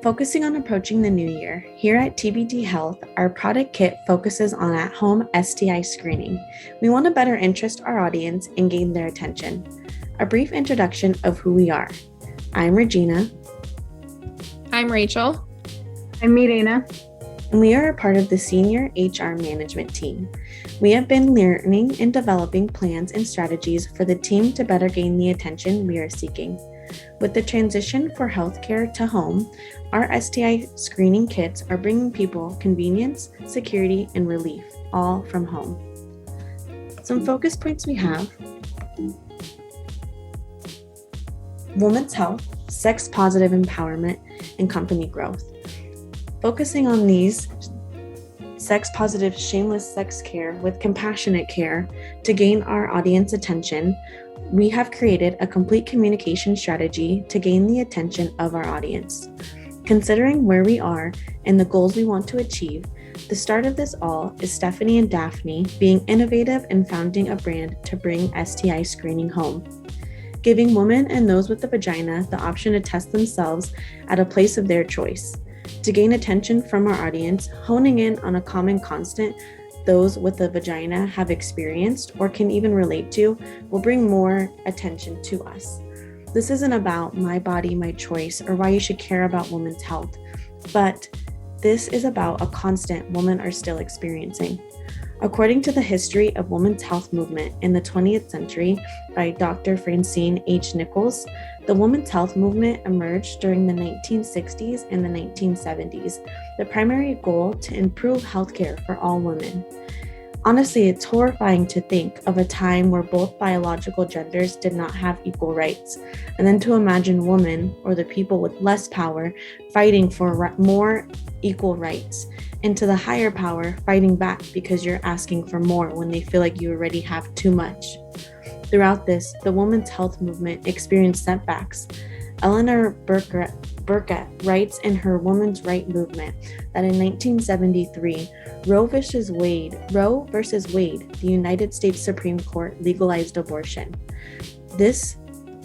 Focusing on approaching the new year, here at TBD Health, our product kit focuses on at-home STI screening. We want to better interest our audience and gain their attention. A brief introduction of who we are. I'm Regina. I'm Rachel. I'm MiReina. And we are a part of the senior HR management team. We have been learning and developing plans and strategies for the team to better gain the attention we are seeking. With the transition for healthcare to home, our STI screening kits are bringing people convenience, security, and relief, all from home. Some focus points we have: women's health, sex-positive empowerment, and company growth. Focusing on these sex-positive, shameless sex care with compassionate care to gain our audience attention, we have created a complete communication strategy to gain the attention of our audience. Considering where we are and the goals we want to achieve, the start of this all is Stephanie and Daphne being innovative and founding a brand to bring STI screening home, giving women and those with the vagina the option to test themselves at a place of their choice. To gain attention from our audience, honing in on a common constant those with the vagina have experienced or can even relate to will bring more attention to us. This isn't about my body, my choice, or why you should care about women's health, but this is about a constant women are still experiencing. According to the History of Women's Health Movement in the 20th Century by Dr. Francine H. Nichols, the women's health movement emerged during the 1960s and the 1970s, the primary goal to improve healthcare for all women. Honestly, it's horrifying to think of a time where both biological genders did not have equal rights, and then to imagine women, or the people with less power, fighting for more equal rights, and to the higher power fighting back because you're asking for more when they feel like you already have too much. Throughout this, the women's health movement experienced setbacks. Eleanor Burkett writes in her Women's Right movement that in 1973, Roe versus Wade, the United States Supreme Court legalized abortion. This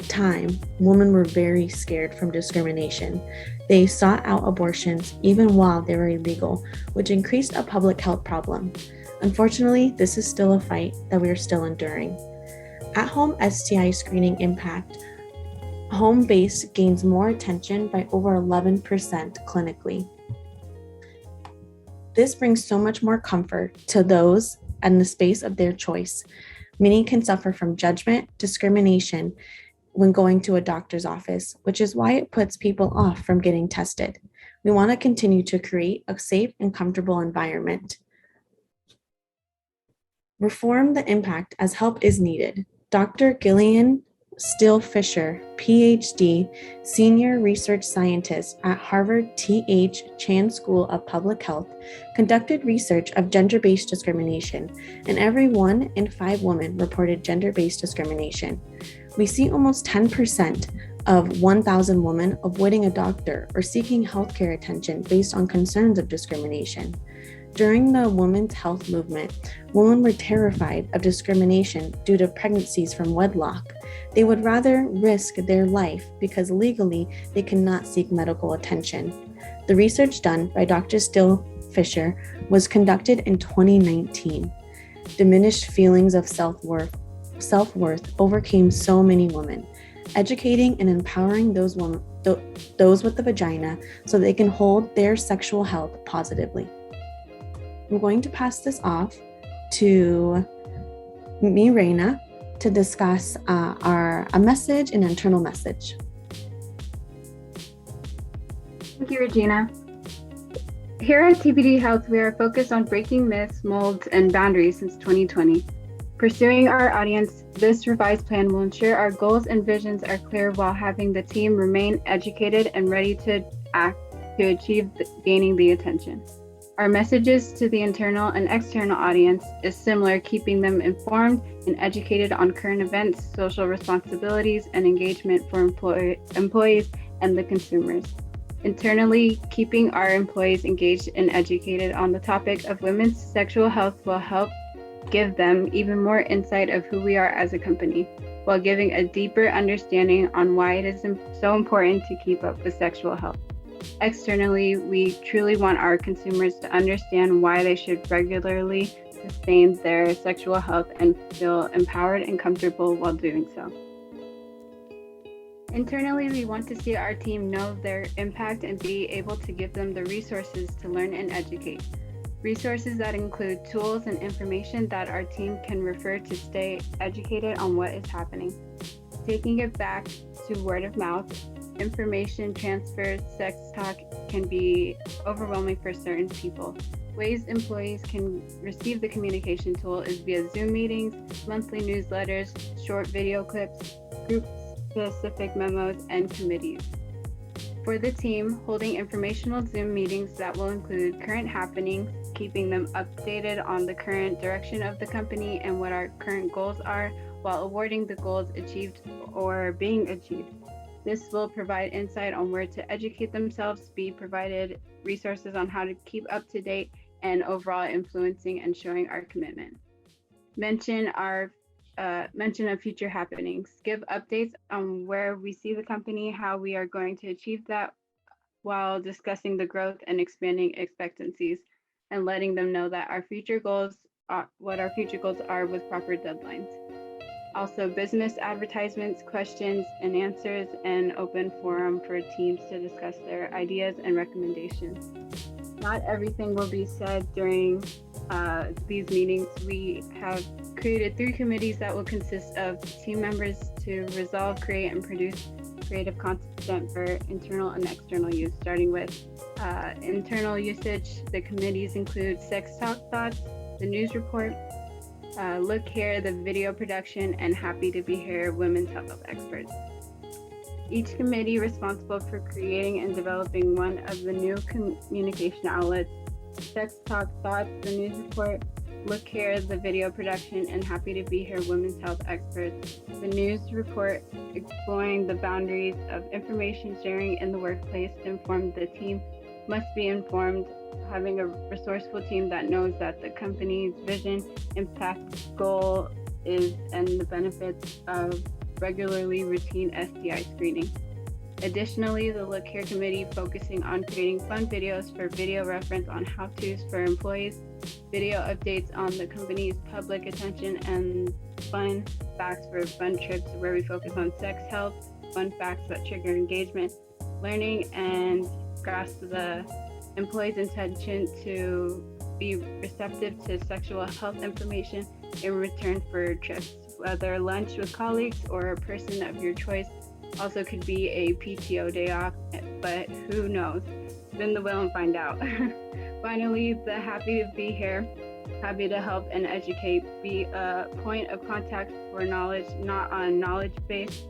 time, women were very scared from discrimination. They sought out abortions even while they were illegal, which increased a public health problem. Unfortunately, this is still a fight that we are still enduring. At-home STI screening impact. Home base gains more attention by over 11% clinically. This brings so much more comfort to those in the space of their choice. Many can suffer from judgment, discrimination when going to a doctor's office, which is why it puts people off from getting tested. We want to continue to create a safe and comfortable environment. Reform the impact as help is needed. Dr. Gillian Still Fisher, PhD, Senior Research Scientist at Harvard T.H. Chan School of Public Health, conducted research of gender-based discrimination, and every 1 in 5 women reported gender-based discrimination. We see almost 10% of 1,000 women avoiding a doctor or seeking healthcare attention based on concerns of discrimination. During the women's health movement, women were terrified of discrimination due to pregnancies from wedlock. They would rather risk their life because legally they cannot seek medical attention. The research done by Dr. Still Fisher was conducted in 2019. Diminished feelings of self-worth overcame so many women, educating and empowering those with the vagina so they can hold their sexual health positively. I'm going to pass this off to MiReina to discuss a message, an internal message. Thank you, Regina. Here at TBD Health, we are focused on breaking myths, molds, and boundaries since 2020. Pursuing our audience, this revised plan will ensure our goals and visions are clear while having the team remain educated and ready to act to achieve gaining the attention. Our messages to the internal and external audience is similar, keeping them informed and educated on current events, social responsibilities, and engagement for employees and the consumers. Internally, keeping our employees engaged and educated on the topic of women's sexual health will help give them even more insight of who we are as a company, while giving a deeper understanding on why it is so important to keep up with sexual health. Externally, we truly want our consumers to understand why they should regularly sustain their sexual health and feel empowered and comfortable while doing so. Internally, we want to see our team know their impact and be able to give them the resources to learn and educate. Resources that include tools and information that our team can refer to stay educated on what is happening. Taking it back to word of mouth, information transfer, sex talk can be overwhelming for certain people. Ways employees can receive the communication tool is via Zoom meetings, monthly newsletters, short video clips, group-specific memos, and committees. For the team, holding informational Zoom meetings that will include current happenings, keeping them updated on the current direction of the company and what our current goals are, while awarding the goals achieved or being achieved. This will provide insight on where to educate themselves, be provided resources on how to keep up to date, and overall influencing and showing our commitment. Mention of future happenings. Give updates on where we see the company, how we are going to achieve that, while discussing the growth and expanding expectancies, and letting them know that our future goals are with proper deadlines. Also, business advertisements, questions and answers, and open forum for teams to discuss their ideas and recommendations. Not everything will be said during these meetings. We have created 3 committees that will consist of team members to resolve, create, and produce creative content for internal and external use. Starting with internal usage, the committees include Sex Talk Thoughts, the news report, Look Here, the video production, and Happy to Be Here, women's health experts. Each committee responsible for creating and developing one of the new communication outlets: Sex Talk Thoughts, the news report, Look Here, the video production, and Happy to Be Here, women's health experts. The news report exploring the boundaries of information sharing in the workplace to inform the team must be informed, having a resourceful team that knows that the company's vision, impact, goal is, and the benefits of regularly routine STI screening. Additionally, the Look Here committee focusing on creating fun videos for video reference on how-tos for employees, video updates on the company's public attention, and fun facts for fun trips where we focus on sex health, fun facts that trigger engagement, learning, and grasp the employees' intention to be receptive to sexual health information in return for trips, whether lunch with colleagues or a person of your choice. Also could be a PTO day off, but who knows? Spin the wheel and find out. Finally, the Happy to Be Here, happy to help and educate, be a point of contact for knowledge, not on knowledge-based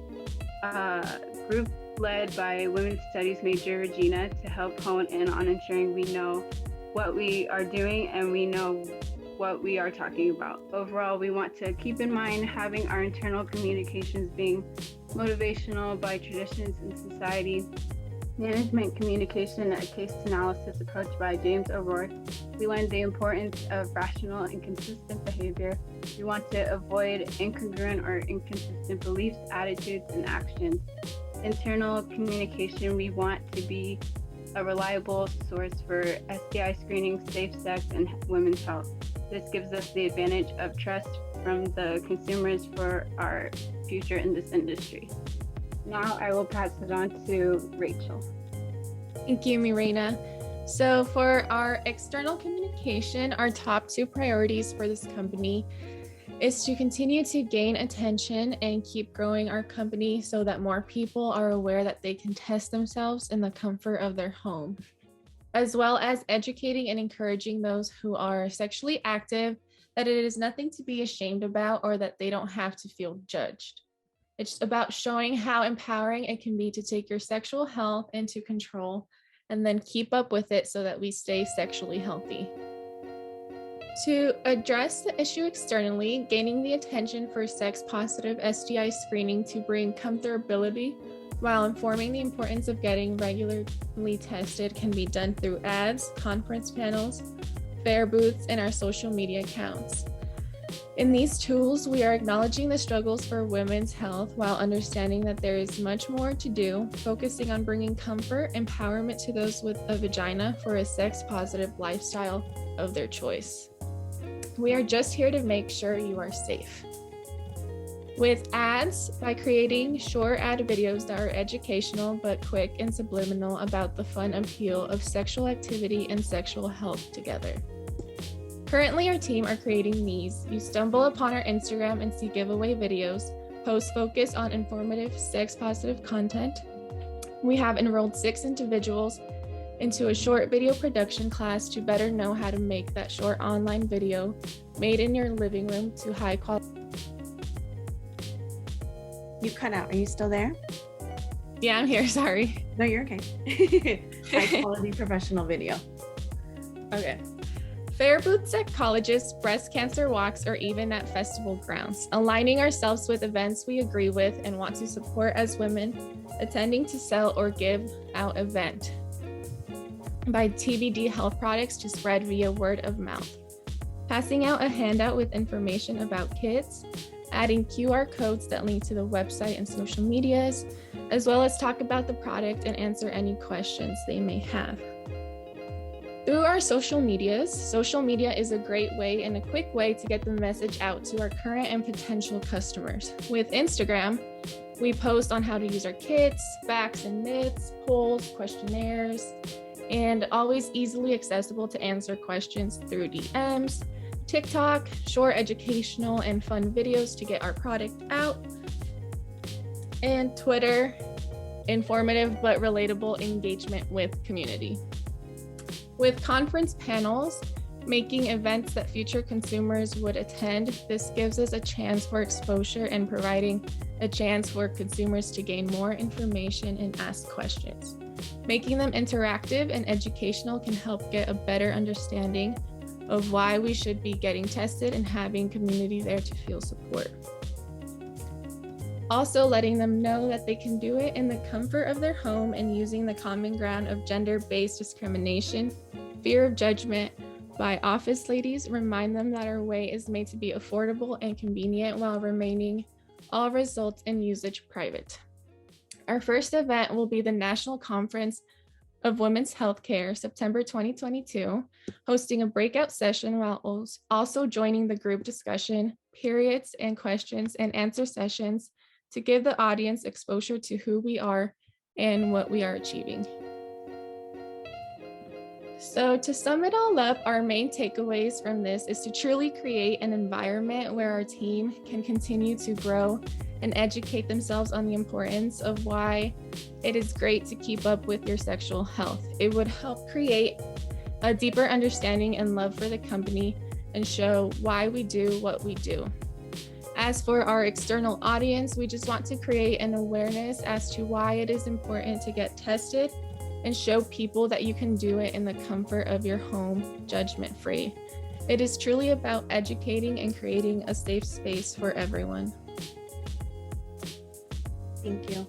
group led by Women's Studies major Regina to help hone in on ensuring we know what we are doing and we know what we are talking about. Overall, we want to keep in mind having our internal communications being motivational by traditions in society, management communication, a case analysis approach by James O'Rourke. We learned the importance of rational and consistent behavior. We want to avoid incongruent or inconsistent beliefs, attitudes, and actions. Internal communication, we want to be a reliable source for STI screening, safe sex, and women's health. This gives us the advantage of trust from the consumers for our future in this industry. Now I will pass it on to Rachel. Thank you, MiReina. So for our external communication, our top 2 priorities for this company is to continue to gain attention and keep growing our company so that more people are aware that they can test themselves in the comfort of their home, as well as educating and encouraging those who are sexually active that it is nothing to be ashamed about or that they don't have to feel judged. It's about showing how empowering it can be to take your sexual health into control and then keep up with it so that we stay sexually healthy. To address the issue externally, gaining the attention for sex-positive STI screening to bring comfortability while informing the importance of getting regularly tested can be done through ads, conference panels, fair booths, and our social media accounts. In these tools, we are acknowledging the struggles for women's health while understanding that there is much more to do, focusing on bringing comfort, empowerment to those with a vagina for a sex-positive lifestyle of their choice. We are just here to make sure you are safe. With ads, by creating short ad videos that are educational but quick and subliminal about the fun appeal of sexual activity and sexual health together. Currently, our team are creating these. You stumble upon our Instagram and see giveaway videos, posts focus on informative sex-positive content. We have enrolled 6 individuals into a short video production class to better know how to make that short online video made in your living room to high quality. You cut out. Are you still there? Yeah, I'm here. Sorry. No, you're okay. High quality professional video. Okay. Fair booths at colleges, breast cancer walks, or even at festival grounds, aligning ourselves with events we agree with and want to support as women, attending to sell or give out event. By TBD health products to spread via word of mouth. Passing out a handout with information about kits, adding QR codes that link to the website and social medias, as well as talk about the product and answer any questions they may have. Through our social media is a great way and a quick way to get the message out to our current and potential customers. With Instagram, we post on how to use our kits, facts and myths, polls, questionnaires, and always easily accessible to answer questions through DMs. TikTok, short educational and fun videos to get our product out. And Twitter, informative but relatable engagement with community. With conference panels, making events that future consumers would attend, this gives us a chance for exposure and providing a chance for consumers to gain more information and ask questions. Making them interactive and educational can help get a better understanding of why we should be getting tested and having community there to feel support. Also letting them know that they can do it in the comfort of their home and using the common ground of gender-based discrimination, fear of judgment by office ladies, remind them that our way is made to be affordable and convenient while remaining all results in usage private. Our first event will be the National Conference of Women's Healthcare, September 2022, hosting a breakout session while also joining the group discussion, periods and questions and answer sessions to give the audience exposure to who we are and what we are achieving. So to sum it all up, our main takeaways from this is to truly create an environment where our team can continue to grow and educate themselves on the importance of why it is great to keep up with your sexual health. It would help create a deeper understanding and love for the company and show why we do what we do. As for our external audience, we just want to create an awareness as to why it is important to get tested and show people that you can do it in the comfort of your home, judgment-free. It is truly about educating and creating a safe space for everyone. Thank you.